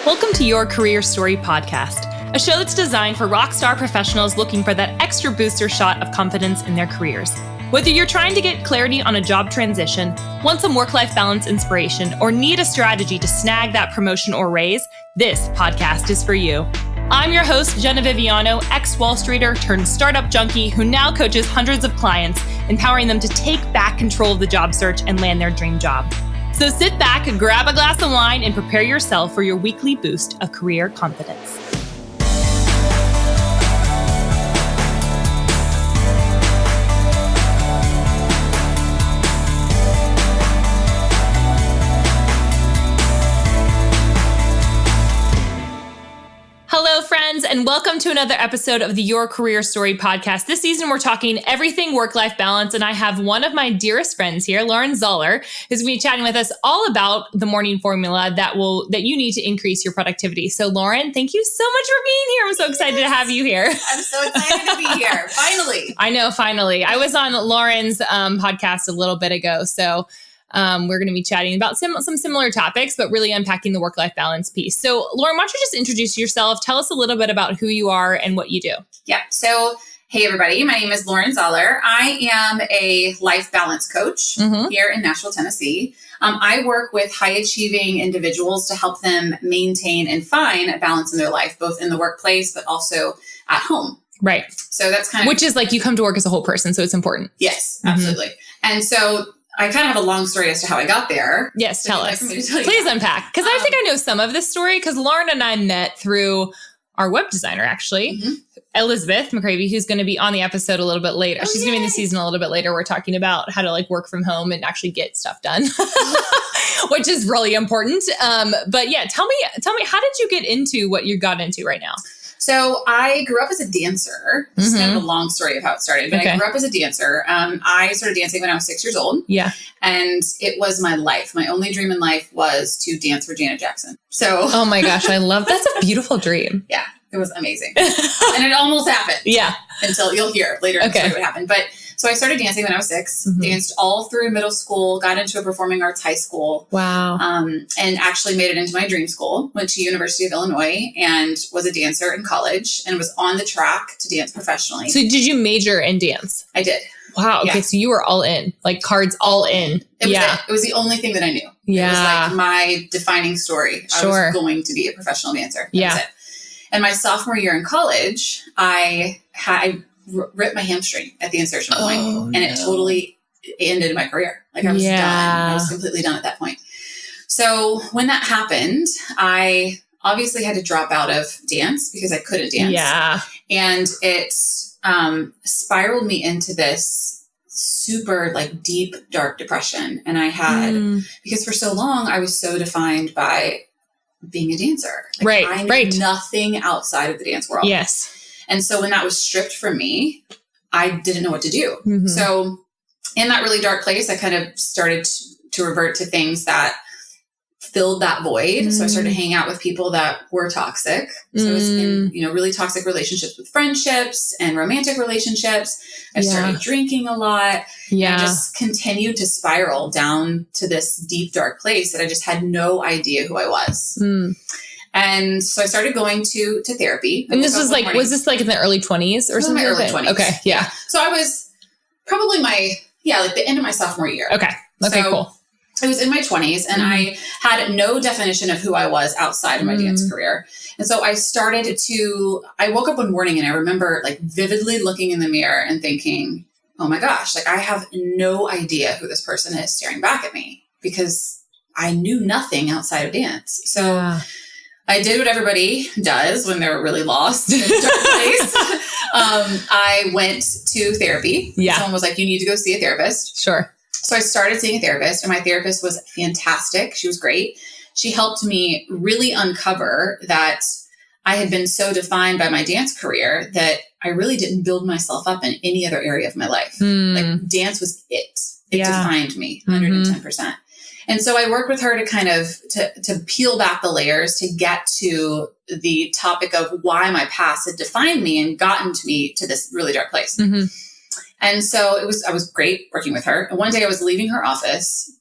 Welcome to Your Career Story Podcast, a show that's designed for rock star professionals looking for that extra booster shot of confidence in their careers. Whether you're trying to get clarity on a job transition, want some work-life balance inspiration, or need a strategy to snag that promotion or raise, this podcast is for you. I'm your host, Jenna Viviano, ex-Wall Streeter turned startup junkie who now coaches hundreds of clients, empowering them to take back control of the job search and land their dream job. So sit back, grab a glass of wine, and prepare yourself for your weekly boost of career confidence. Hello, friends, and welcome to another episode of the Your Career Story Podcast. This season, we're talking everything work-life balance, and I have one of my dearest friends here, Lauren Zoeller, who's going to be chatting with us all about the morning formula that you need to increase your productivity. So, Lauren, thank you so much for being here. I'm so excited to have you here. I'm so excited to be here. Finally. I know, finally. I was on Lauren's podcast a little bit ago, so we're going to be chatting about some similar topics, but really unpacking the work-life balance piece. So, Lauren, why don't you just introduce yourself? Tell us a little bit about who you are and what you do. Yeah. So, hey, everybody. My name is Lauren Zoeller. I am a life balance coach here in Nashville, Tennessee. I work with high-achieving individuals to help them maintain and find a balance in their life, both in the workplace, but also at home. Right. So that's kind of... Which is like you come to work as a whole person, so it's important. Yes, absolutely. And so... I kind of have a long story as to how I got there. Yes, tell us. Please unpack. Because I think I know some of this story because Lauren and I met through our web designer, actually, Elizabeth McCravey, who's going to be on the episode a little bit later. She's going to be in the season a little bit later. We're talking about how to like work from home and actually get stuff done, which is really important. But yeah, tell me, how did you get into what you got into right now? So I grew up as a dancer. This is kind of a long story of how it started, but I grew up as a dancer. I started dancing when I was 6 years old. Yeah. And it was my life. My only dream in life was to dance for Janet Jackson. So. Oh my gosh. I love, that's a beautiful dream. Yeah. It was amazing. And it almost happened. Yeah. Until you'll hear later in the story what happened. But so I started dancing when I was 6, danced all through middle school, got into a performing arts high school. Wow. And actually made it into my dream school, went to University of Illinois and was a dancer in college and was on the track to dance professionally. So did you major in dance? I did. Wow. Okay. Yeah. So you were all in, like cards all in. It was the only thing that I knew. Yeah. It was like my defining story. Sure. I was going to be a professional dancer. That was it. And my sophomore year in college, I ripped my hamstring at the insertion point, and it totally ended my career. Like I was done. I was completely done at that point. So when that happened, I obviously had to drop out of dance because I couldn't dance. Yeah. And it spiraled me into this super like deep, dark depression. And I had, because for so long I was so defined by being a dancer. Like I knew nothing outside of the dance world. Yes. And so when that was stripped from me, I didn't know what to do. So in that really dark place, I kind of started to revert to things that filled that void. So I started hanging out with people that were toxic. So I was in, really toxic relationships with friendships and romantic relationships. I started drinking a lot. Yeah. And I just continued to spiral down to this deep, dark place that I just had no idea who I was. And so I started going to therapy. And this was like, was this like in the early 20s or something? In my early 20s. Okay. Yeah. So I was probably like the end of my sophomore year. Okay. Okay, cool. I was in my 20s and I had no definition of who I was outside of my dance career. And so I woke up one morning and I remember like vividly looking in the mirror and thinking, oh my gosh, like I have no idea who this person is staring back at me because I knew nothing outside of dance. So I did what everybody does when they're really lost in a dark place. I went to therapy. Yeah. Someone was like, you need to go see a therapist. Sure. So I started seeing a therapist and my therapist was fantastic. She was great. She helped me really uncover that I had been so defined by my dance career that I really didn't build myself up in any other area of my life. Like dance was it. It defined me 110%. And so I worked with her to kind of to peel back the layers to get to the topic of why my past had defined me and gotten to me to this really dark place. And so I was great working with her. And one day I was leaving her office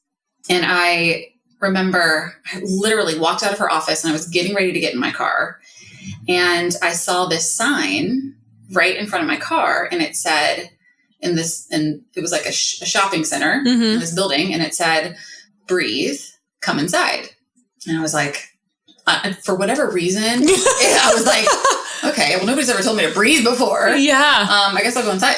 and I remember I literally walked out of her office and I was getting ready to get in my car. And I saw this sign right in front of my car. And it said and it was like a shopping center in this building. And it said, breathe, come inside. And I was like, for whatever reason, I was like, okay, well, nobody's ever told me to breathe before. Yeah. I guess I'll go inside.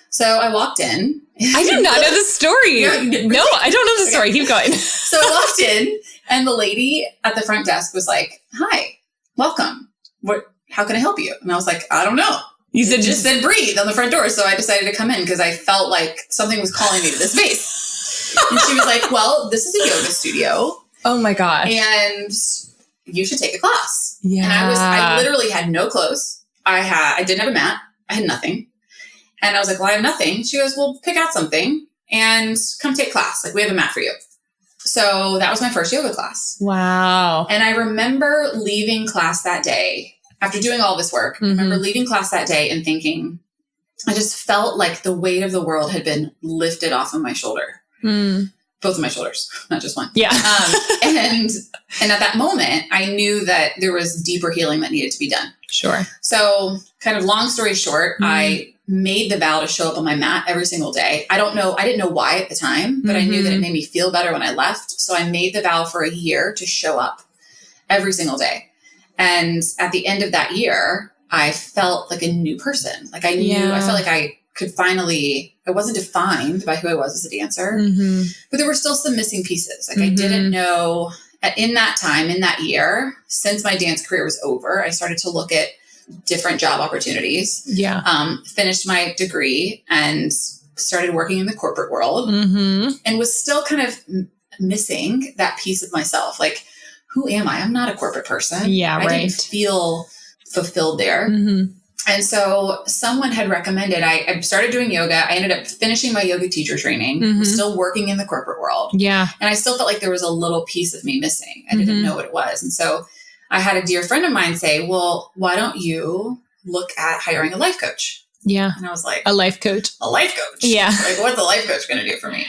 So I walked in. I did not know the story. No, I don't know the story. Okay. Keep going. So I walked in and the lady at the front desk was like, hi, welcome. How can I help you? And I was like, I don't know. You just said breathe on the front door. So I decided to come in because I felt like something was calling me to this space. And she was like, well, this is a yoga studio. Oh my gosh. And you should take a class. Yeah. And I literally had no clothes. I didn't have a mat. I had nothing. And I was like, well, I have nothing. She goes, well, pick out something and come take class. Like, we have a mat for you. So that was my first yoga class. Wow. And I remember leaving class that day after doing all this work. I remember leaving class that day and thinking, I just felt like the weight of the world had been lifted off of my shoulder. Both of my shoulders, not just one. Yeah. And at that moment, I knew that there was deeper healing that needed to be done. Sure. So kind of long story short, I made the vow to show up on my mat every single day. I didn't know why at the time, but I knew that it made me feel better when I left. So I made the vow for a year to show up every single day. And at the end of that year, I felt like a new person. Like I felt like I could finally, I wasn't defined by who I was as a dancer, but there were still some missing pieces. Like I didn't know in that time, in that year, since my dance career was over, I started to look at different job opportunities. Yeah. Finished my degree and started working in the corporate world and was still kind of missing that piece of myself. Like, who am I? I'm not a corporate person. Yeah, I didn't feel fulfilled there. And so someone had recommended, I started doing yoga. I ended up finishing my yoga teacher training, was still working in the corporate world. Yeah. And I still felt like there was a little piece of me missing. I didn't know what it was. And so I had a dear friend of mine say, well, why don't you look at hiring a life coach? Yeah. And I was like, a life coach? A life coach? Yeah. Like, what's a life coach going to do for me?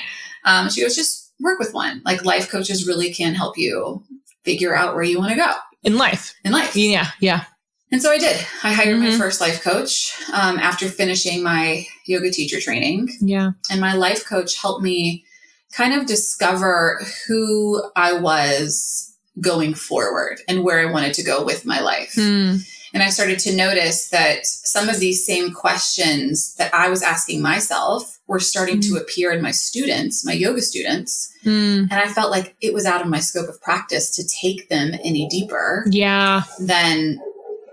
She goes, just work with one. Like, life coaches really can help you figure out where you want to go. In life. Yeah. Yeah. And so I did. I hired my first life coach after finishing my yoga teacher training. Yeah. And my life coach helped me kind of discover who I was going forward and where I wanted to go with my life. And I started to notice that some of these same questions that I was asking myself were starting to appear in my students, my yoga students. And I felt like it was out of my scope of practice to take them any deeper than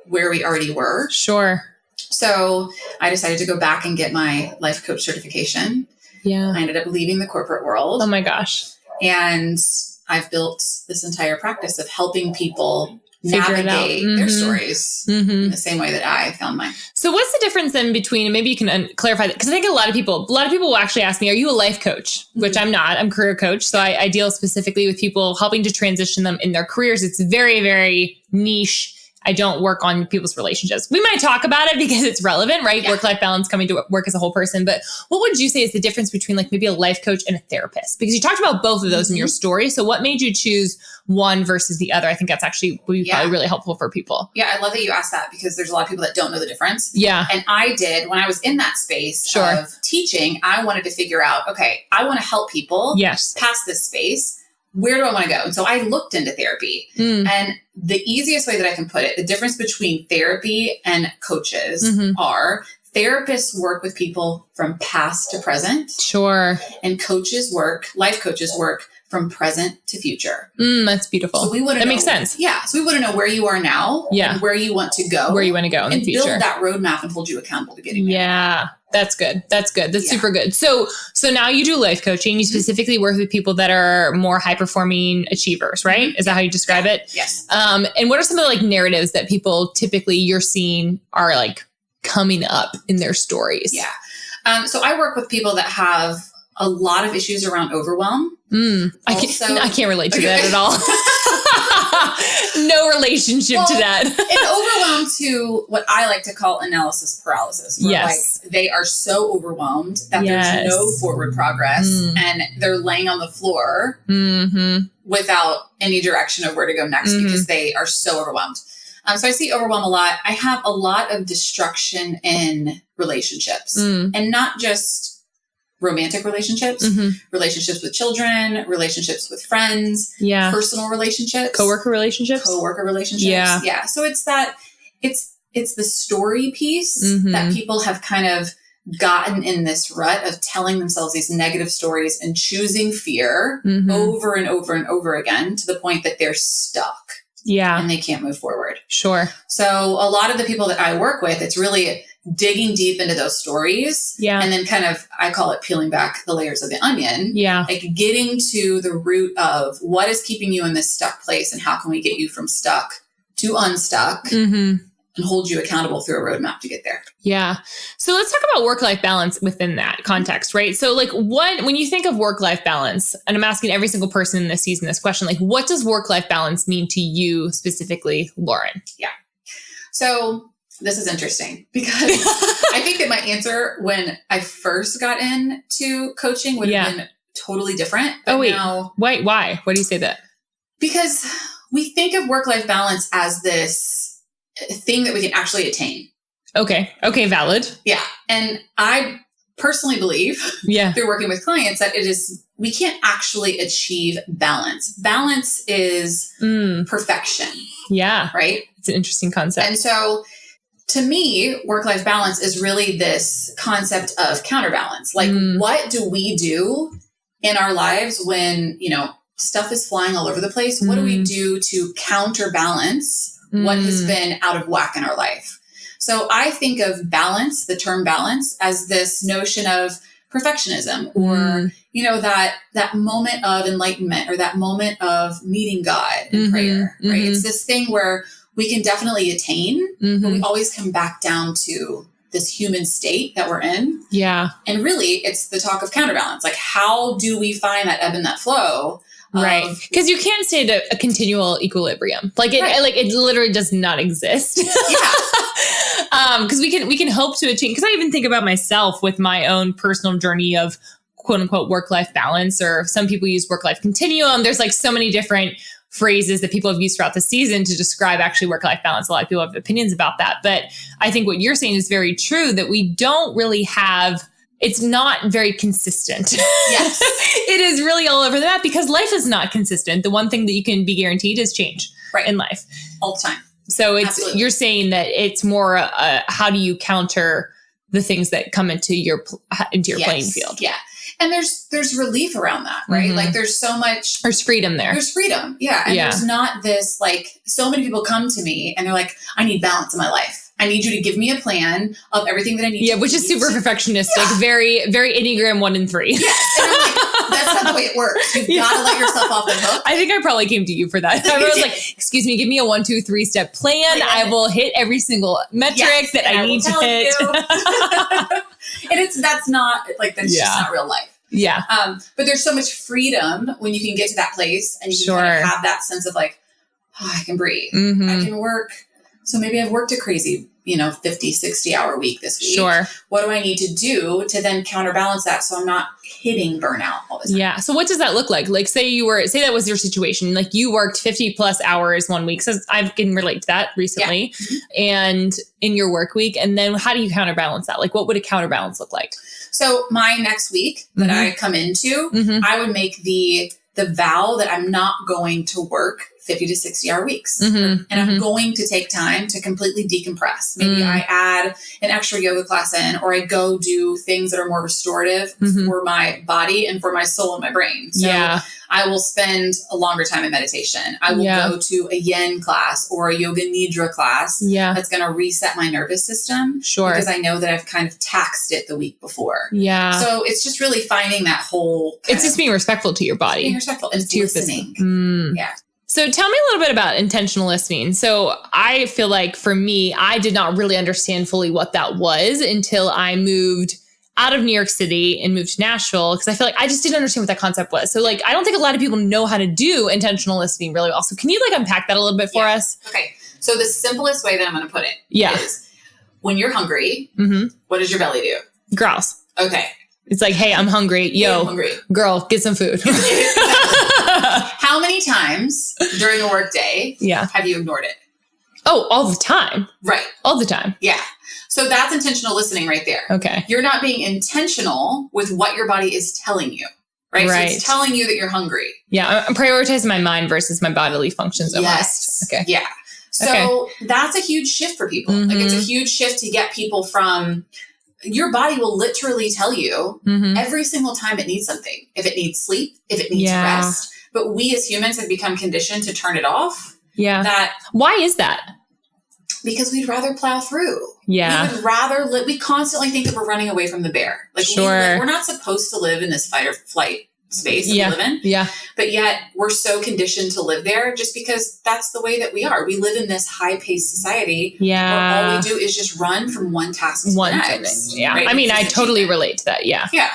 where we already were. Sure. So I decided to go back and get my life coach certification. Yeah. I ended up leaving the corporate world. Oh my gosh. And I've built this entire practice of helping people navigate their stories in the same way that I found mine. So what's the difference then between, and maybe you can clarify that, because I think a lot of people will actually ask me, are you a life coach? Which I'm not. I'm a career coach. So I deal specifically with people, helping to transition them in their careers. It's very, very niche. I don't work on people's relationships. We might talk about it because it's relevant, right? Yeah. Work-life balance, coming to work as a whole person. But what would you say is the difference between like maybe a life coach and a therapist? Because you talked about both of those in your story. So what made you choose one versus the other? I think that's actually would be probably really helpful for people. Yeah, I love that you asked that because there's a lot of people that don't know the difference. Yeah. And I did when I was in that space of teaching, I wanted to figure out, okay, I want to help people past this space. Where do I want to go? And so I looked into therapy and the easiest way that I can put it, the difference between therapy and coaches are therapists work with people from past to present. Sure. And life coaches work from present to future. That's beautiful. So that makes sense. Yeah. So we want to know where you are now and where you want to go. Where you want to go in the future. And build that roadmap and hold you accountable to getting there. Yeah. That's good. That's super good. So now you do life coaching. You specifically work with people that are more high performing achievers, right? Is that how you describe it? Yes. And what are some of the like narratives that people typically you're seeing are like coming up in their stories? Yeah. So I work with people that have a lot of issues around overwhelm. I can't relate to that at all. No relationship to that. And overwhelmed to what I like to call analysis paralysis. Where like they are so overwhelmed that there's no forward progress and they're laying on the floor without any direction of where to go next because they are so overwhelmed. So I see overwhelm a lot. I have a lot of destruction in relationships and not just romantic relationships, relationships with children, relationships with friends, personal relationships, coworker relationships. Yeah. So it's that, it's the story piece that people have kind of gotten in this rut of telling themselves these negative stories and choosing fear over and over and over again to the point that they're stuck. Yeah. And they can't move forward. Sure. So a lot of the people that I work with, it's really digging deep into those stories. Yeah. And then kind of, I call it peeling back the layers of the onion. Yeah. Like getting to the root of what is keeping you in this stuck place and how can we get you from stuck to unstuck and hold you accountable through a roadmap to get there. Yeah. So let's talk about work-life balance within that context, right? So like when you think of work-life balance, and I'm asking every single person in this season this question, like what does work-life balance mean to you specifically, Lauren? Yeah. So this is interesting because I think that my answer when I first got into coaching would have been totally different. Wait, why? Why do you say that? Because we think of work-life balance as this thing that we can actually attain. Okay, valid. Yeah. And I personally believe through working with clients that we can't actually achieve balance. Balance is perfection. Yeah. Right? It's an interesting concept. And so to me, work-life balance is really this concept of counterbalance. Like what do we do in our lives when, stuff is flying all over the place? What do we do to counterbalance what has been out of whack in our life? So I think of balance, the term balance, as this notion of perfectionism or, that moment of enlightenment or that moment of meeting God in prayer, right? It's this thing where we can definitely attain, but we always come back down to this human state that we're in. Yeah. And really it's the talk of counterbalance. Like how do we find that ebb and that flow? Right. Because you can't stay at a continual equilibrium. Like it literally does not exist. Yeah. Because we can hope to achieve, because I even think about myself with my own personal journey of quote unquote work-life balance, or some people use work-life continuum. There's like so many different phrases that people have used throughout the season to describe actually work-life balance. A lot of people have opinions about that. But I think what you're saying is very true, that we don't really have, it's not very consistent. Yes. It is really all over the map because life is not consistent. The one thing that you can be guaranteed is change in life. All the time. So you're saying that it's more how do you counter the things that come into your playing field? Yeah. And there's relief around that, right? Like there's so much. There's freedom there. There's freedom. Yeah. And there's not this, like, so many people come to me and they're like, I need balance in my life. I need you to give me a plan of everything that I need. Yeah, which is super perfectionistic, very, very Enneagram 1 and 3. Yes. And I'm like, that's not the way it works. You've got to let yourself off the hook. I think I probably came to you for that. I was like, excuse me, give me a 1, 2, 3 step plan. I will hit every single metric that I need to hit. And that's not like, that's just not real life. Yeah. But there's so much freedom when you can get to that place and you can kind of have that sense of like, oh, I can breathe. I can work. So maybe I've worked a crazy, 50, 60 hour week this week. Sure. What do I need to do to then counterbalance that so I'm not hitting burnout all the time? Yeah. So what does that look like? Like say that was your situation. Like you worked 50 plus hours one week. So I can relate to that recently and in your work week. And then how do you counterbalance that? Like what would a counterbalance look like? So my next week that I come into, I would make the vow that I'm not going to work 50 to 60 hour weeks. And I'm going to take time to completely decompress. Maybe I add an extra yoga class in, or I go do things that are more restorative for my body and for my soul and my brain. So I will spend a longer time in meditation. I will go to a yin class or a yoga nidra class that's going to reset my nervous system. Sure. Because I know that I've kind of taxed it the week before. Yeah. So it's just really finding that whole. It's just being respectful to your body. Being respectful and listening. Yeah. So tell me a little bit about intentional listening. So I feel like for me, I did not really understand fully what that was until I moved out of New York City and moved to Nashville because I feel like I just didn't understand what that concept was. So like, I don't think a lot of people know how to do intentional listening really well. So can you like unpack that a little bit for us? Okay. So the simplest way that I'm going to put it is when you're hungry, what does your belly do? Growls. Okay. It's like, hey, I'm hungry. Yo, girl, get some food. How many times during a work day have you ignored it? Oh, all the time. Right. All the time. Yeah. So that's intentional listening right there. Okay. You're not being intentional with what your body is telling you. Right. So it's telling you that you're hungry. Yeah. I'm prioritizing my mind versus my bodily functions. Yes. Okay. Yeah. So that's a huge shift for people. Like it's a huge shift to get people from, your body will literally tell you every single time it needs something. If it needs sleep, if it needs rest. But we as humans have become conditioned to turn it off. Yeah. Why is that? Because we'd rather plow through. Yeah. We would rather we constantly think that we're running away from the bear. Like we're not supposed to live in this fight or flight space that we live in. Yeah. But yet we're so conditioned to live there just because that's the way that we are. We live in this high-paced society where all we do is just run from one task to the next. Yeah. Right? I mean, I totally relate to that. Yeah. Yeah.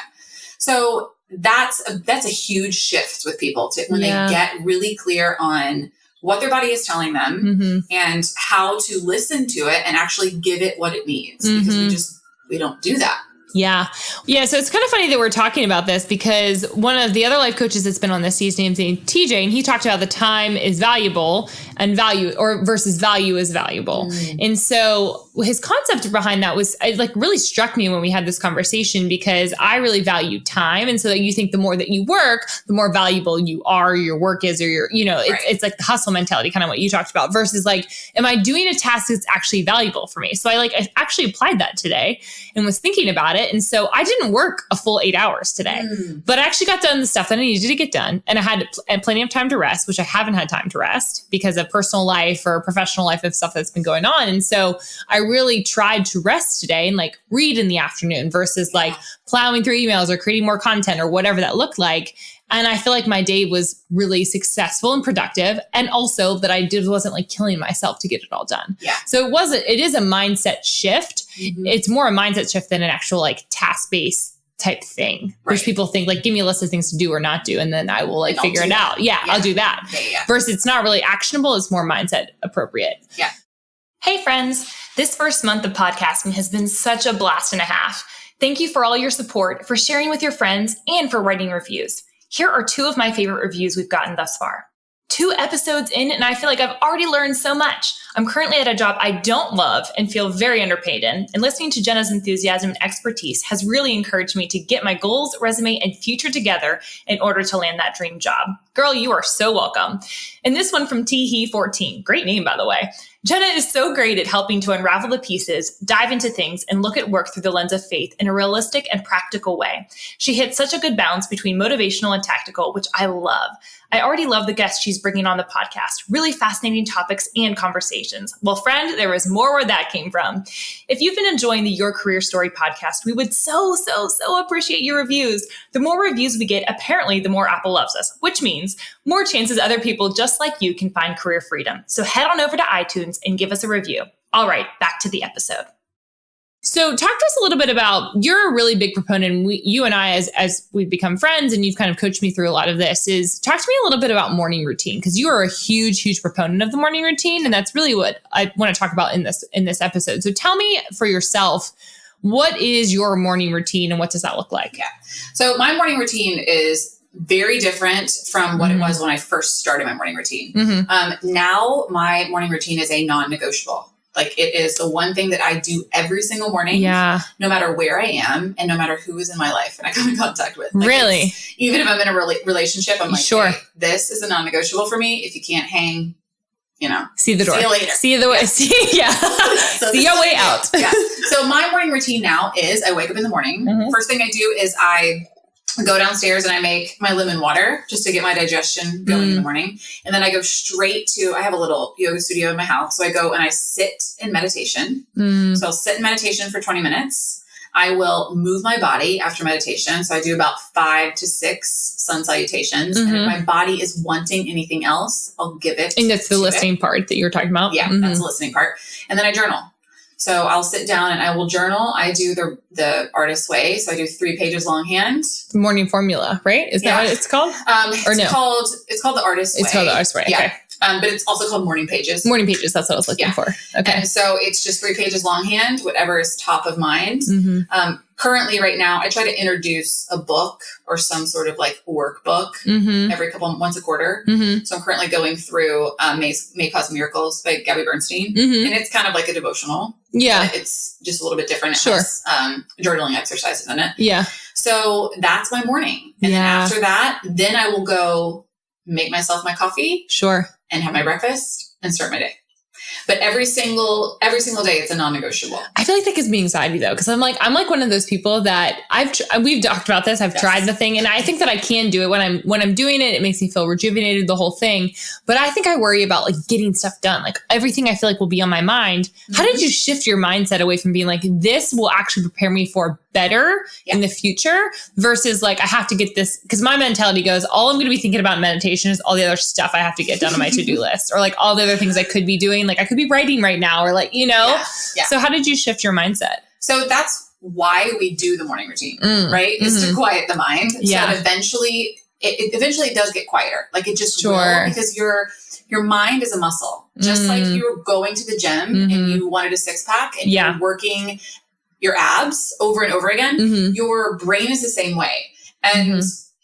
So that's a huge shift with people when they get really clear on what their body is telling them and how to listen to it and actually give it what it needs, because we don't do that. Yeah. Yeah. So it's kind of funny that we're talking about this because one of the other life coaches that's been on this, his name's TJ, and he talked about the time is valuable and versus value is valuable. And so his concept behind that was, it like really struck me when we had this conversation because I really value time. And so that you think the more that you work, the more valuable you are, your work is, or your, it's like the hustle mentality, kind of what you talked about versus like, am I doing a task that's actually valuable for me? So I actually applied that today and was thinking about it. And so I didn't work a full 8 hours today, but I actually got done the stuff that I needed to get done. And I had plenty of time to rest, which I haven't had time to rest because of personal life or professional life of stuff that's been going on. And so I really tried to rest today and like read in the afternoon versus like plowing through emails or creating more content or whatever that looked like. And I feel like my day was really successful and productive. And also that wasn't like killing myself to get it all done. Yeah. So it is a mindset shift. It's more a mindset shift than an actual like task-based type thing, which people think like, give me a list of things to do or not do. And then I will like figure it out. Yeah, I'll do that. Versus it's not really actionable. It's more mindset appropriate. Yeah. Hey friends, this first month of podcasting has been such a blast and a half. Thank you for all your support, for sharing with your friends, and for writing reviews. Here are 2 of my favorite reviews we've gotten thus far. 2 episodes in, and I feel like I've already learned so much. I'm currently at a job I don't love and feel very underpaid in, and listening to Jenna's enthusiasm and expertise has really encouraged me to get my goals, resume, and future together in order to land that dream job. Girl, you are so welcome. And this one from Teehee14. Great name, by the way. Jenna is so great at helping to unravel the pieces, dive into things, and look at work through the lens of faith in a realistic and practical way. She hits such a good balance between motivational and tactical, which I love. I already love the guests she's bringing on the podcast. Really fascinating topics and conversations. Well, friend, there was more where that came from. If you've been enjoying the Your Career Story podcast, we would so appreciate your reviews. The more reviews we get, apparently, the more Apple loves us, which means more chances other people just like you can find career freedom. So head on over to iTunes and give us a review. All right, back to the episode. So talk to us a little bit about, you're a really big proponent, you and I, as we've become friends and you've kind of coached me through a lot of this, is talk to me a little bit about morning routine, because you are a huge proponent of the morning routine. And that's really what I want to talk about in this episode. So tell me for yourself, what is your morning routine and what does that look like? Yeah. So my morning routine is very different from what it was when I first started my morning routine. Now my morning routine is a non-negotiable. Like it is the one thing that I do every single morning, no matter where I am and no matter who is in my life and I come in contact with. Like really? Even if I'm in a relationship, I'm like, sure, hey, this is a non-negotiable for me. If you can't hang, see the door. See you later. See the way. See your way out. So my morning routine now is I wake up in the morning. First thing I do is I go downstairs and I make my lemon water just to get my digestion going in the morning. And then I go straight to, I have a little yoga studio in my house. So I go and I sit in meditation. So I'll sit in meditation for 20 minutes. I will move my body after meditation. So I do about 5 to 6 sun salutations. And if my body is wanting anything else, I'll give it. And that's the listening part that you were talking about? Yeah, that's the listening part. And then I journal. So I'll sit down and I will journal. I do the artist's way. So I do 3 pages longhand. Morning formula, right? Is that what it's called? It's called the artist's way. It's called the artist's way. Okay. Yeah. But it's also called morning pages. Morning pages. That's what I was looking for. Okay. And so it's just 3 pages longhand, whatever is top of mind. Currently right now, I try to introduce a book or some sort of like workbook once a quarter. So I'm currently going through May Cause Miracles by Gabby Bernstein. And it's kind of like a devotional. Yeah. It's just a little bit different. It has journaling exercises in it. Yeah. So that's my morning. And then after that, then I will go make myself my coffee. And have my breakfast and start my day. But every single day, it's a non-negotiable. I feel like that gives me anxiety though, because I'm like one of those people that we've talked about this. I've tried the thing, and I think that I can do it when I'm doing it. It makes me feel rejuvenated, the whole thing. But I think I worry about like getting stuff done. Like everything I feel like will be on my mind. How did you shift your mindset away from being like, this will actually prepare me for better in the future versus like, I have to get this, because my mentality goes, all I'm going to be thinking about in meditation is all the other stuff I have to get done on my to-do list, or like all the other things I could be doing. Like I could be writing right now, or like, So how did you shift your mindset? So that's why we do the morning routine, right? Is to quiet the mind. So that eventually it does get quieter. Like it just will, because your mind is a muscle. Just like you're going to the gym and you wanted a 6-pack and you're working your abs over and over again, your brain is the same way. And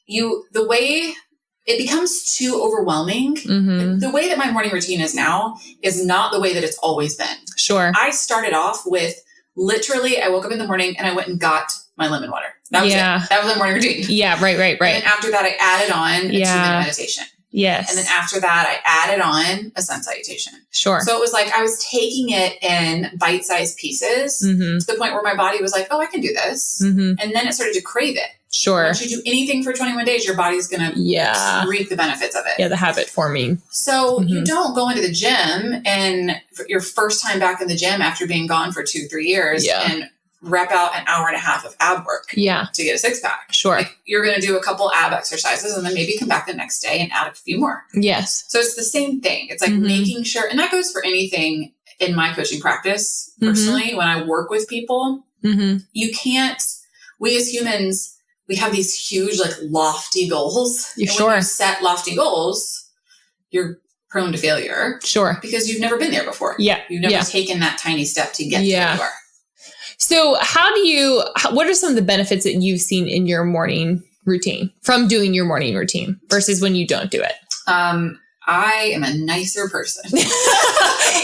the way it becomes too overwhelming. The way that my morning routine is now is not the way that it's always been. I started off with literally, I woke up in the morning and I went and got my lemon water. That was it. That was my morning routine. Right. And then after that, I added on a 2-minute meditation. And then after that, I added on a sun salutation. So it was like I was taking it in bite-sized pieces to the point where my body was like, oh, I can do this. And then it started to crave it. Once you do anything for 21 days, your body's going to reap the benefits of it. The habit forming. So you don't go into the gym and your first time back in the gym after being gone for 2-3 years and rep out an hour and a half of ab work to get a 6-pack. Like you're going to do a couple ab exercises and then maybe come back the next day and add a few more. So it's the same thing. It's like making sure, and that goes for anything in my coaching practice personally, when I work with people, you can't, we as humans, we have these huge, like lofty goals. When you set lofty goals, you're prone to failure. Because you've never been there before. You've never taken that tiny step to get to where you are. So what are some of the benefits that you've seen in your morning routine from doing your morning routine versus when you don't do it? I am a nicer person.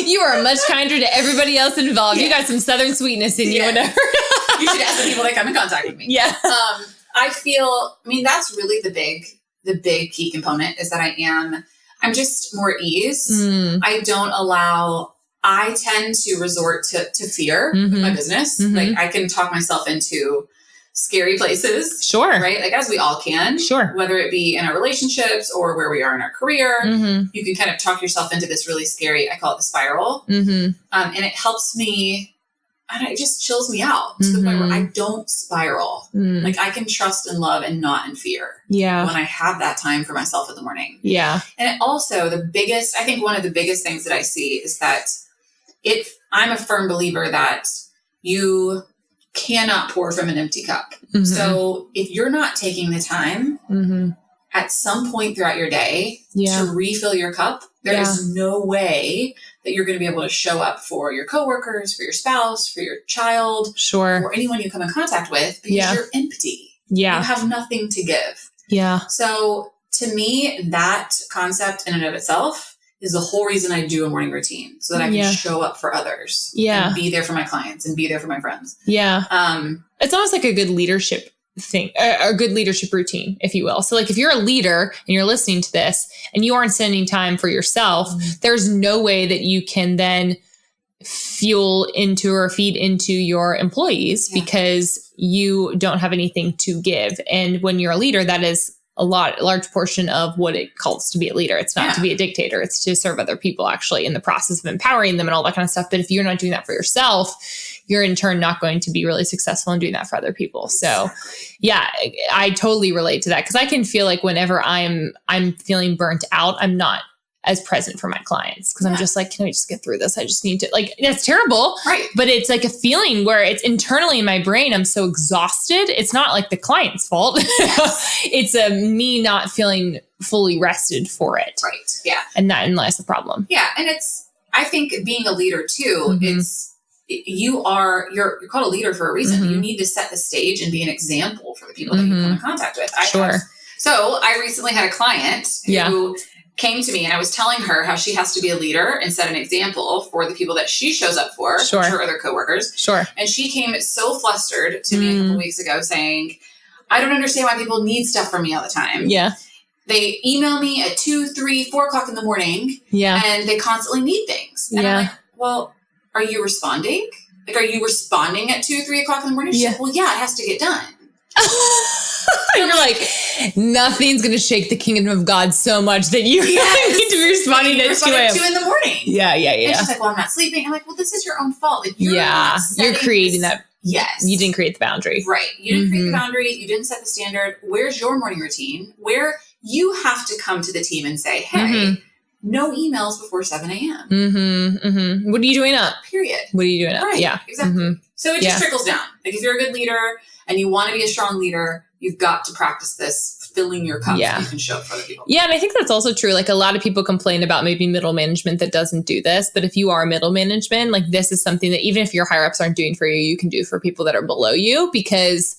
You are much kinder to everybody else involved. You got some Southern sweetness in you, whatever. You should ask the people that come in contact with me. That's really the big key component is that I'm just more at ease. I tend to resort to fear with my business. Like I can talk myself into scary places. Right? Like as we all can. Whether it be in our relationships or where we are in our career, you can kind of talk yourself into this really scary, I call it the spiral. And it helps me, and it just chills me out to the point where I don't spiral. Like I can trust and love and not in fear. When I have that time for myself in the morning. And it also, I think one of the biggest things that I see is that I'm a firm believer that you cannot pour from an empty cup. So if you're not taking the time at some point throughout your day to refill your cup, there is no way that you're going to be able to show up for your coworkers, for your spouse, for your child, or anyone you come in contact with, because you're empty. You have nothing to give. So to me, that concept in and of itself is the whole reason I do a morning routine, so that I can show up for others and be there for my clients and be there for my friends. It's almost like a good leadership thing, a good leadership routine, if you will. So like if you're a leader and you're listening to this and you aren't spending time for yourself, there's no way that you can then fuel into or feed into your employees because you don't have anything to give. And when you're a leader, that is a large portion of what it calls to be a leader. It's not to be a dictator. It's to serve other people actually in the process of empowering them and all that kind of stuff. But if you're not doing that for yourself, you're in turn not going to be really successful in doing that for other people. So I totally relate to that, because I can feel like whenever I'm feeling burnt out, I'm not as present for my clients. Cause I'm just like, can we just get through this? I just need to like, that's terrible. Right. But it's like a feeling where it's internally in my brain, I'm so exhausted. It's not like the client's fault. Yes. It's me not feeling fully rested for it. Right. Yeah. And that's the problem. Yeah. And I think being a leader too, you're called a leader for a reason. You need to set the stage and be an example for the people that you come in contact with. So I recently had a client who came to me and I was telling her how she has to be a leader and set an example for the people that she shows up for, her other coworkers. And she came so flustered to me a couple weeks ago saying, I don't understand why people need stuff from me all the time. Yeah. They email me at 2, 3, 4 o'clock in the morning. Yeah. And they constantly need things. And I'm like, well, are you responding? Like, are you responding at 2, 3 o'clock in the morning? She's like, well, yeah, it has to get done. You're like, nothing's going to shake the kingdom of God so much that you need to be responding at 2 in the morning. Yeah. And she's like, well, I'm not sleeping. I'm like, well, this is your own fault. Like, you're creating that. Yes. You didn't create the boundary. Right. You didn't create the boundary. You didn't set the standard. Where's your morning routine? Where you have to come to the team and say, hey, no emails before 7 a.m. What are you doing up? Period. What are you doing up? Right. Yeah. Exactly. So it just trickles down. Like if you're a good leader and you want to be a strong leader, you've got to practice this, filling your cup so you can show up for other people. Yeah. And I think that's also true. Like a lot of people complain about maybe middle management that doesn't do this. But if you are middle management, like this is something that even if your higher ups aren't doing for you, you can do for people that are below you, because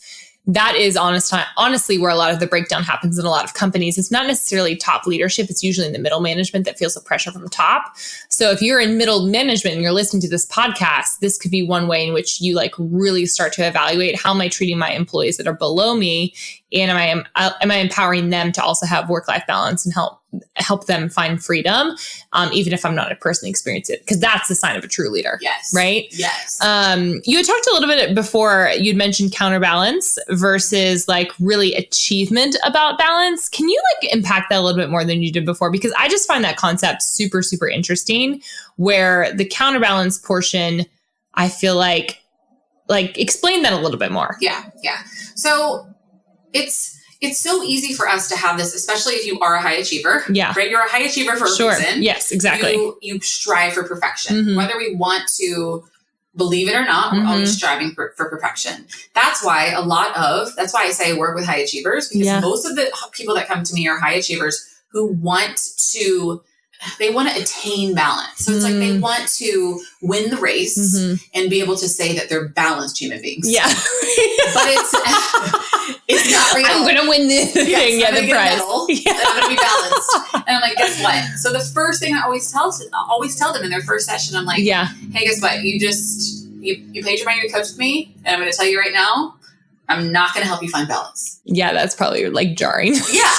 that is honestly where a lot of the breakdown happens in a lot of companies. It's not necessarily top leadership. It's usually in the middle management that feels the pressure from top. So if you're in middle management and you're listening to this podcast, this could be one way in which you like really start to evaluate, how am I treating my employees that are below me? And am I empowering them to also have work-life balance and help them find freedom, even if I'm not personally experiencing it, because that's the sign of a true leader. Yes. Right? Yes. You had talked a little bit before, you'd mentioned counterbalance versus like really achievement about balance. Can you like unpack that a little bit more than you did before? Because I just find that concept super, super interesting, where the counterbalance portion, I feel like explain that a little bit more. Yeah. So it's so easy for us to have this, especially if you are a high achiever. Yeah. Right? You're a high achiever for a reason. Yes, exactly. You strive for perfection. Whether we want to believe it or not, we're always striving for perfection. That's why I say I work with high achievers, because most of the people that come to me are high achievers who want to attain balance. So it's like they want to win the race and be able to say that they're balanced human beings. Yeah. But it's not real. I'm going to win this thing. Yeah, the prize. I'm going to be balanced. And I'm like, guess what? So the first thing I always tell them in their first session, I'm like, hey, guess what? You paid your money to coach with me. And I'm going to tell you right now, I'm not going to help you find balance. Yeah, that's probably like jarring. Yeah.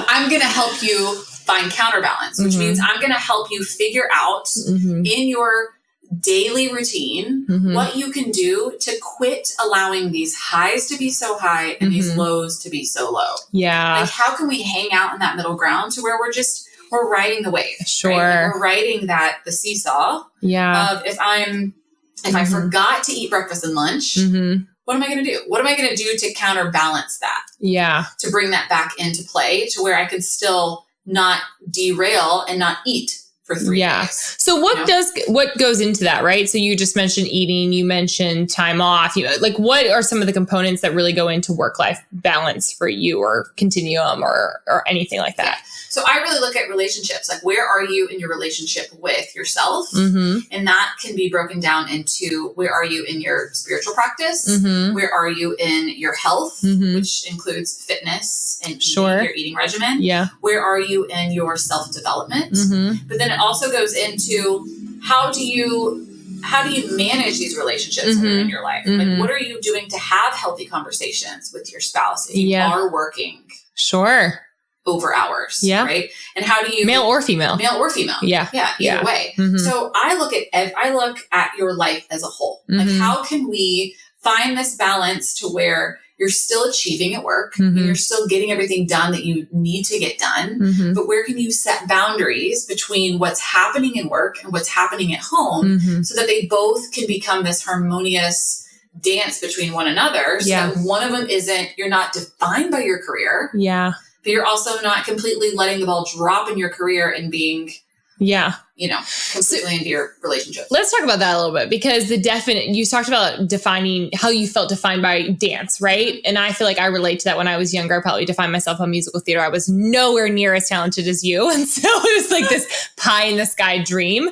I'm going to help you find counterbalance, which means I'm going to help you figure out in your daily routine what you can do to quit allowing these highs to be so high and these lows to be so low. Yeah. Like how can we hang out in that middle ground to where we're riding the wave? Sure. Right? Like we're riding the seesaw. Yeah. Of if I forgot to eat breakfast and lunch, what am I going to do? What am I going to do to counterbalance that? Yeah. To bring that back into play to where I can still not derail and not eat for 3 days. So what goes into that, right? So you just mentioned eating, you mentioned time off, like what are some of the components that really go into work-life balance for you, or continuum or anything like that? So I really look at relationships, like where are you in your relationship with yourself? And that can be broken down into where are you in your spiritual practice? Where are you in your health, which includes fitness and your eating regimen? Yeah. Where are you in your self-development? But then it also goes into how do you manage these relationships in your life? Like what are you doing to have healthy conversations with your spouse if you are working? Sure. Over hours, right? And how do you male or female? Yeah, either way. So I look at your life as a whole. Like how can we find this balance to where you're still achieving at work and you're still getting everything done that you need to get done, but where can you set boundaries between what's happening in work and what's happening at home so that they both can become this harmonious dance between one another, so that one of them you're not defined by your career. Yeah. but you're also not completely letting the ball drop in your career and being, completely into your relationship. Let's talk about that a little bit, because you talked about defining how you felt defined by dance, right? And I feel like I relate to that. When I was younger, I probably defined myself on musical theater. I was nowhere near as talented as you. And so it was like this pie in the sky dream.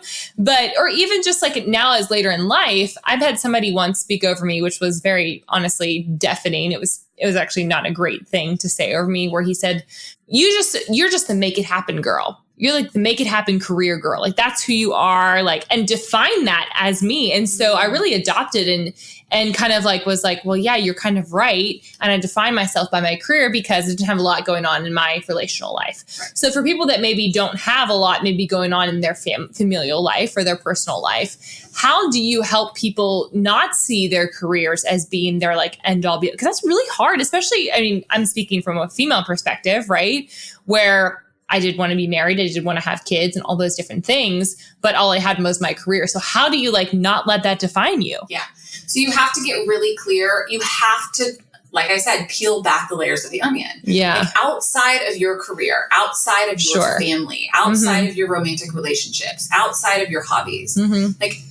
Or even just like now as later in life, I've had somebody once speak over me, which was very honestly deafening. It was actually not a great thing to say over me, where he said, you're just the make it happen girl. You're like the make it happen career girl. Like that's who you are, like, and define that as me. And so I really adopted and kind of like was like, well, yeah, you're kind of right. And I define myself by my career because I didn't have a lot going on in my relational life. Right. So for people that maybe don't have a lot maybe going on in their familial life or their personal life, how do you help people not see their careers as being their like end all be? Because that's really hard, especially, I mean, I'm speaking from a female perspective, right? Where I did want to be married. I did want to have kids and all those different things, but all I had was my career. So how do you like not let that define you? Yeah. So you have to get really clear. You have to, like I said, peel back the layers of the onion. Yeah. Like outside of your career, outside of your family, outside of your romantic relationships, outside of your hobbies, like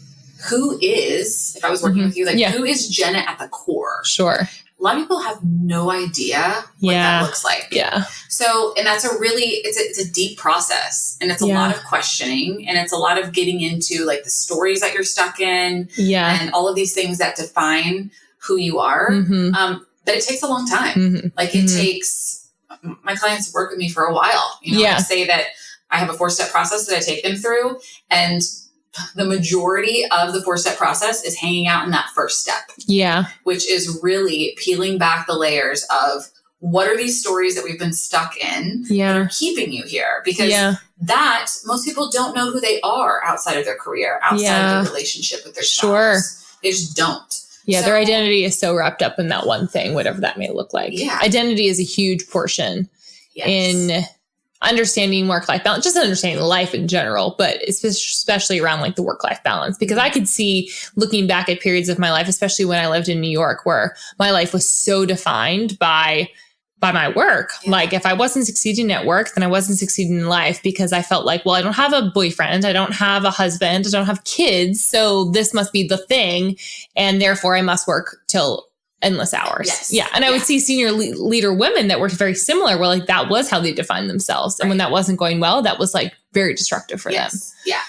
who is, if I was working with you, like who is Jenna at the core? Sure. A lot of people have no idea what that looks like. Yeah. So, and that's it's a deep process, and it's a lot of questioning, and it's a lot of getting into like the stories that you're stuck in and all of these things that define who you are. But it takes a long time. Like it takes, my clients work with me for a while. I say that I have a 4-step process that I take them through, and the majority of the 4-step process is hanging out in that first step. Yeah. Which is really peeling back the layers of what are these stories that we've been stuck in that are keeping you here? Because that most people don't know who they are outside of their career, outside of their relationship with their spouse. They just don't. Yeah. So, their identity is so wrapped up in that one thing, whatever that may look like. Yeah. Identity is a huge portion in understanding work-life balance, just understanding life in general, but especially around like the work-life balance, because I could see looking back at periods of my life, especially when I lived in New York, where my life was so defined by my work. Yeah. Like if I wasn't succeeding at work, then I wasn't succeeding in life, because I felt like, well, I don't have a boyfriend. I don't have a husband. I don't have kids. So this must be the thing. And therefore I must work till endless hours. Yes. Yeah. And I would see senior leader women that were very similar, where like that was how they defined themselves. And when that wasn't going well, that was like very destructive for them. Yeah.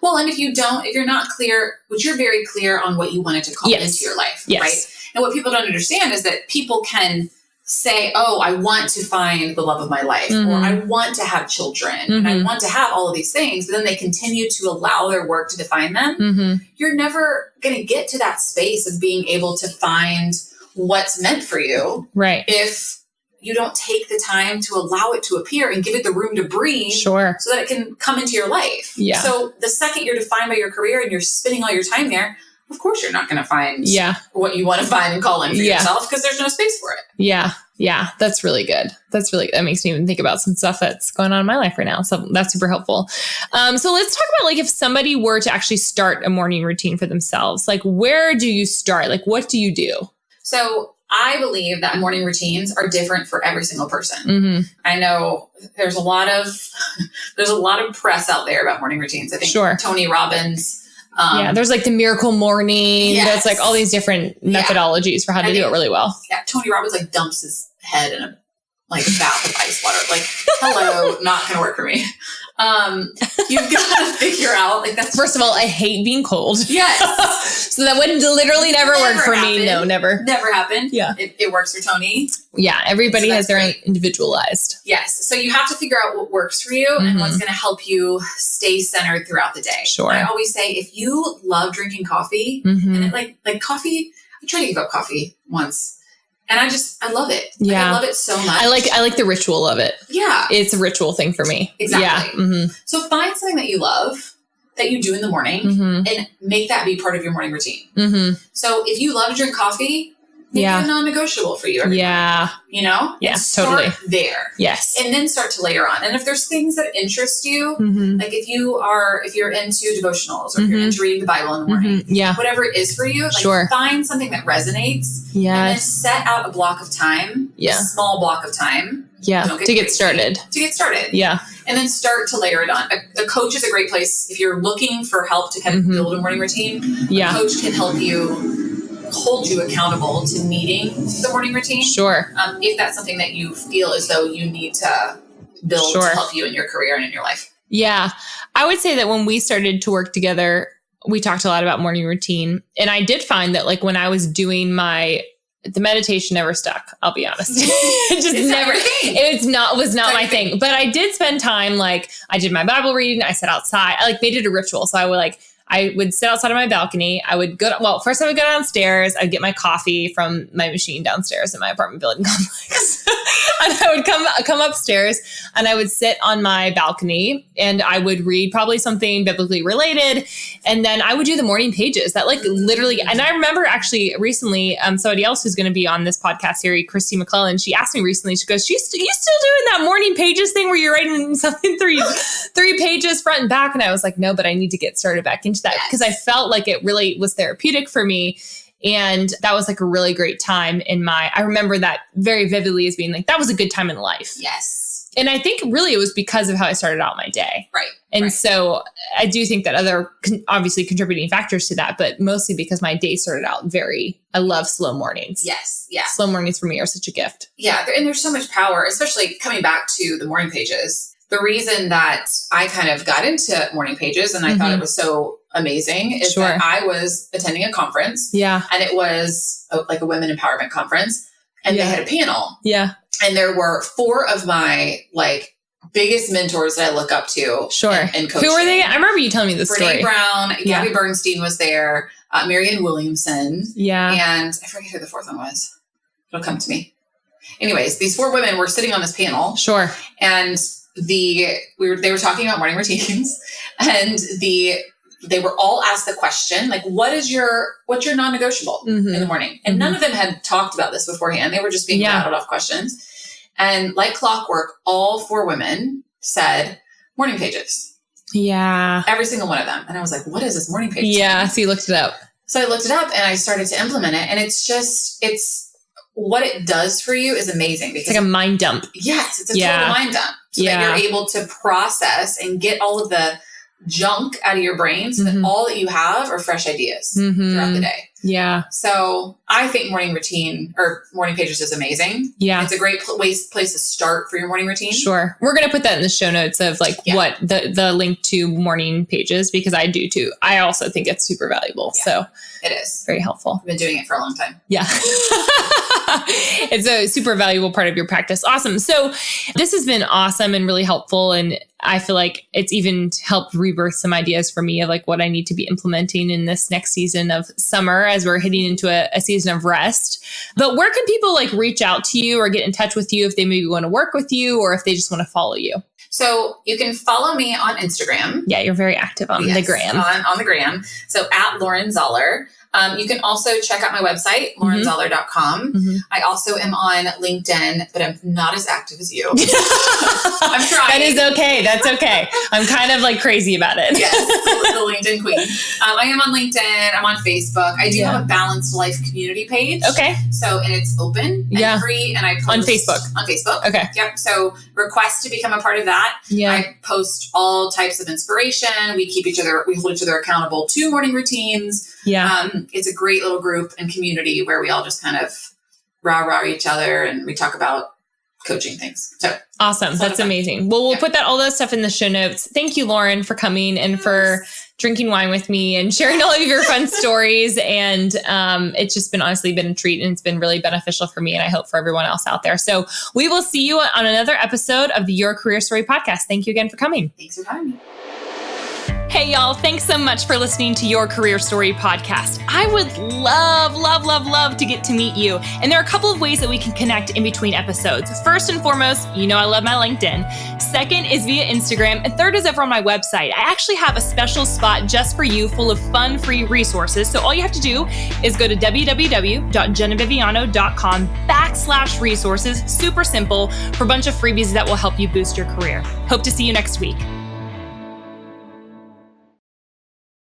Well, and if you're not clear, but you're very clear on what you wanted to call into your life, right? And what people don't understand is that people can say, oh, I want to find the love of my life, or I want to have children, and I want to have all of these things, but then they continue to allow their work to define them. You're never going to get to that space of being able to find what's meant for you. Right. If you don't take the time to allow it to appear and give it the room to breathe so that it can come into your life. Yeah. So the second you're defined by your career and you're spending all your time there, of course you're not going to find what you want to find and call in for yourself, because there's no space for it. Yeah. Yeah. That's really good. That makes me even think about some stuff that's going on in my life right now. So that's super helpful. So let's talk about like if somebody were to actually start a morning routine for themselves, like where do you start? Like what do you do? So I believe that morning routines are different for every single person. I know there's a lot of press out there about morning routines. I think Tony Robbins. There's like the miracle morning. That's like all these different methodologies for how to do it really well. Yeah, Tony Robbins like dumps his head in a bath of ice water. Like, hello, not going to work for me. You've got to figure out like that's. First of all, I hate being cold. Yes. So that would literally never work for me. No, never. Never happened. Yeah. It works for Tony. Yeah. Everybody has their own individualized. Yes. So you have to figure out what works for you and what's going to help you stay centered throughout the day. Sure. I always say, if you love drinking coffee and like coffee, I tried to give up coffee once. And I love it. Yeah. I love it so much. I like the ritual of it. Yeah. It's a ritual thing for me. Exactly. Yeah. So find something that you love that you do in the morning and make that be part of your morning routine. So if you love to drink coffee, make it a non-negotiable for you every morning. You know? Yeah, start there. Yes. And then start to layer on. And if there's things that interest you, like if you're into devotionals or if you're into reading the Bible in the morning, whatever it is for you, like find something that resonates and then set out a block of time, a small block of time, Yeah. To get started. Yeah. And then start to layer it on. A coach is a great place if you're looking for help to kind of build a morning routine. A coach can help you hold you accountable to meeting the morning routine. Sure. If that's something that you feel as though you need to build to help you in your career and in your life. Yeah. I would say that when we started to work together, we talked a lot about morning routine. And I did find that like when I was doing the meditation never stuck. I'll be honest. It just was not my thing. But I did spend time, like I did my Bible reading. I sat outside. I like made it a ritual. So I would sit outside of my balcony. First I would go downstairs. I'd get my coffee from my machine downstairs in my apartment building complex. And I would come upstairs and I would sit on my balcony and I would read probably something biblically related. And then I would do the morning pages that like literally, and I remember actually recently, somebody else who's going to be on this podcast here, Christy McClellan, she asked me recently, she goes, you still doing that morning pages thing where you're writing something three pages front and back? And I was like, no, but I need to get started back into that because I felt like it really was therapeutic for me. And that was like a really great time I remember that very vividly as being like, that was a good time in life. Yes. And I think really it was because of how I started out my day. Right. And so I do think that other obviously contributing factors to that, but mostly because my day started out I love slow mornings. Yes. Yeah. Slow mornings for me are such a gift. Yeah. And there's so much power, especially coming back to the morning pages. The reason that I kind of got into morning pages and I thought it was so amazing is that I was attending a conference. Yeah. And it was like a women empowerment conference and they had a panel. Yeah. And there were 4 of my like biggest mentors that I look up to. Sure. In coaching. Who were they? I remember you telling me this story. Brene Brown, Gabby Bernstein was there, Marianne Williamson. Yeah. And I forget who the 4th one was. It'll come to me. Anyways, these 4 women were sitting on this panel. Sure. And they were talking about morning routines and they were all asked the question, like, what's your non-negotiable in the morning? And none of them had talked about this beforehand. They were just being rattled off questions. And like clockwork, all 4 women said morning pages. Yeah. Every single one of them. And I was like, what is this morning page? Yeah. So you looked it up. So I looked it up and I started to implement it. And it's what it does for you is amazing. Because it's like a mind dump. Yes. It's a total mind dump. So that you're able to process and get all of the junk out of your brain so that all that you have are fresh ideas throughout the day. Yeah. So I think morning routine or morning pages is amazing. Yeah. It's a great place to start for your morning routine. Sure. We're going to put that in the show notes of like what the link to morning pages, because I do too. I also think it's super valuable. Yeah, so it is very helpful. I've been doing it for a long time. Yeah. It's a super valuable part of your practice. Awesome. So this has been awesome and really helpful. And I feel like it's even helped rebirth some ideas for me of like what I need to be implementing in this next season of summer as we're heading into a season of rest. But where can people like reach out to you or get in touch with you if they maybe want to work with you or if they just want to follow you? So you can follow me on Instagram. Yeah, you're very active on the gram. On the gram. So at Lauren Zoeller. You can also check out my website, laurenzoeller.com. I also am on LinkedIn, but I'm not as active as you. I'm trying. That is okay. That's okay. I'm kind of like crazy about it. Yes, the LinkedIn queen. I am on LinkedIn. I'm on Facebook. I do have a Balanced Life community page. Okay. So, and it's open and free. And I post on Facebook. On Facebook. Okay. Yep. So request to become a part of that. Yeah. I post all types of inspiration. We hold each other accountable to morning routines. Yeah. It's a great little group and community where we all just kind of rah-rah each other and we talk about coaching things. So awesome. That's amazing. Well, we'll put all that stuff in the show notes. Thank you, Lauren, for coming and for drinking wine with me and sharing all of your fun stories. And it's just honestly been a treat and it's been really beneficial for me and I hope for everyone else out there. So we will see you on another episode of the Your Career Story podcast. Thank you again for coming. Thanks for having me. Hey, y'all. Thanks so much for listening to Your Career Story podcast. I would love to get to meet you. And there are a couple of ways that we can connect in between episodes. First and foremost, I love my LinkedIn. Second is via Instagram. And third is over on my website. I actually have a special spot just for you full of fun, free resources. So all you have to do is go to www.geneviviano.com/resources. Super simple for a bunch of freebies that will help you boost your career. Hope to see you next week.